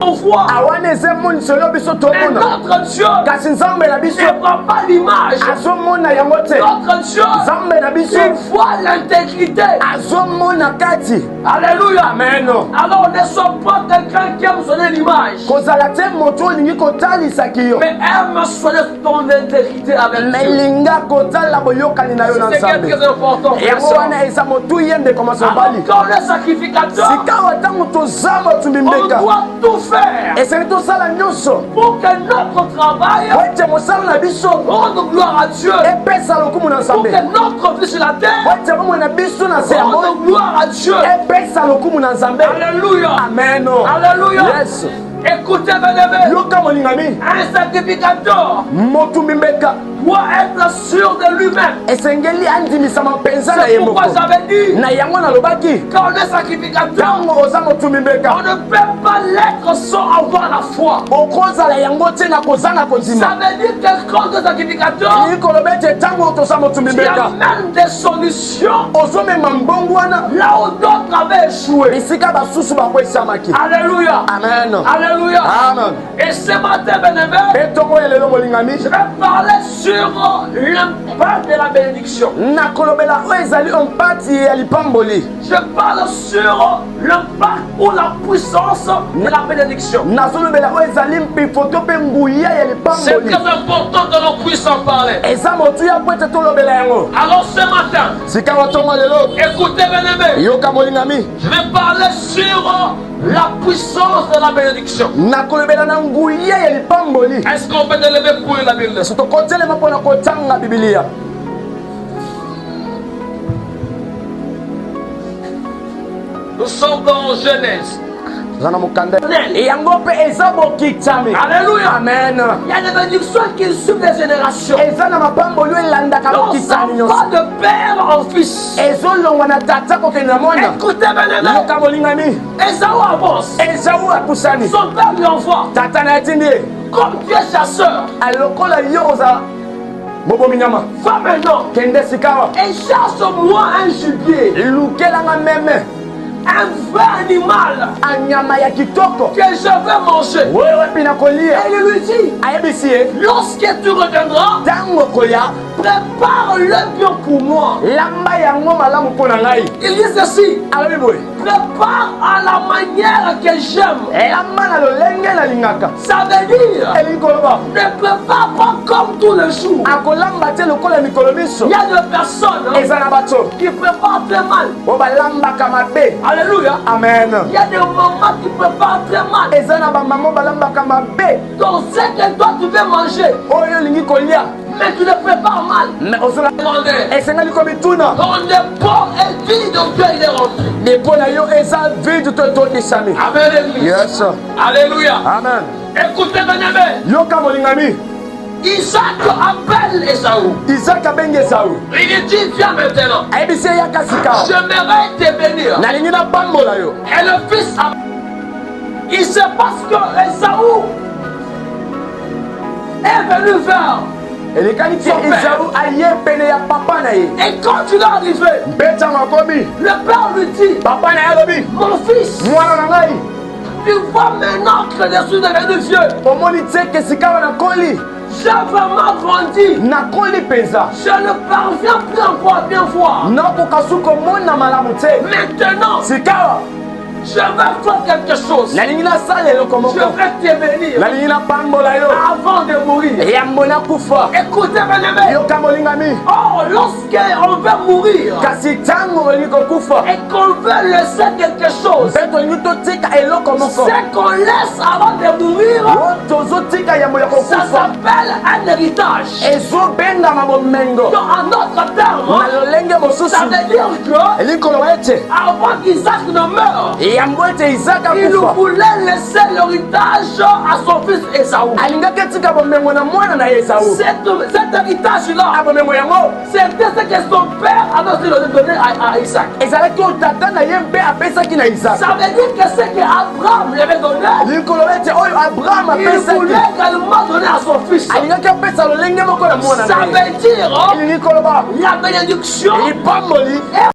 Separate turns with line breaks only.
On voit un autre Dieu ne voit pas l'image. Notre Dieu, il voit l'intégrité. Alléluia. Amen. Alors ne sois pas quelqu'un qui aime sonner l'image, mais aime sonner ton intégrité avec Dieu. C'est très important. Alors quand le sacrificateur, on doit tout faire pour que notre travail rende gloire à Dieu, pour que notre vie sur la terre rende gloire à Dieu. Alléluia.
Amen.
Alléluia.
Yes.
Écoutez, bien-aimés, un sacrificateur doit être sûr de lui-même. C'est pourquoi j'avais dit, quand on est sacrificateur, on ne peut pas l'être sans avoir la foi. Ça veut dire que quand on est sacrificateur, tu amènes des solutions là où d'autres avaient échoué. Alléluia.
Amen.
Alléluia.
Amen.
Et ce matin, bien-aimé, je vais parler sur l'impact de la bénédiction. Je parle sur l'impact ou la puissance de la bénédiction. C'est très important que l'on puisse en parler. Alors ce matin, écoutez, bien-aimé, je vais parler sur la puissance de la bénédiction. Est-ce qu'on peut élever pour la Bible? Nous sommes dans Genèse. Alléluia.
Amen.
Il y a des bénédictions qui suivent les générations. Donc ça va de père en fils. Écoutez, bien-aimé, Esaü avance. Son père lui envoie. Comme tu es chasseur, va maintenant et chasse-moi un gibier, un vrai animal que je veux manger. Et il lui dit, lorsque tu reviendras, prépare-le bien pour moi. Il dit ceci, prépare à la manière que j'aime. Ça veut dire, ne prépare pas comme tous les jours. Il y a des personnes qui préparent très mal. Alléluia.
Amen.
Il y a des mamans qui préparent très mal. Donc ce que toi tu veux manger, mais tu le prépares mal. Ton dépôt est vide, donc Dieu il est rentré. Amen.
Yes.
Alléluia.
Amen.
Écoutez, bien-aimé, Isaac appelle Esaü. Il lui dit, viens maintenant. J'aimerais te bénir. Et le fils, il se passe que Esaü est venu vers son père. Et quand il est arrivé, le père lui dit, mon fils, tu vois maintenant que je suis devenu vieux. J'ai vraiment grandi. Je ne parviens plus encore à bien voir. Maintenant, je vais faire quelque chose. Je vais te bénir avant de mourir. Écoutez, bien-aimé. Oh, lorsqu'on veut mourir et qu'on veut laisser quelque chose, ce qu'on laisse avant de mourir, ça s'appelle un héritage. Dans un autre terme, ça veut dire que avant qu'Isaac ne meure, il voulait laisser l'héritage à son fils Esaü. Cet héritage-là, c'était ce que son père avait donné à Isaac. Ça veut dire que ce qu'Abraham lui avait donné, il voulait également donner à son fils. Ça veut dire la bénédiction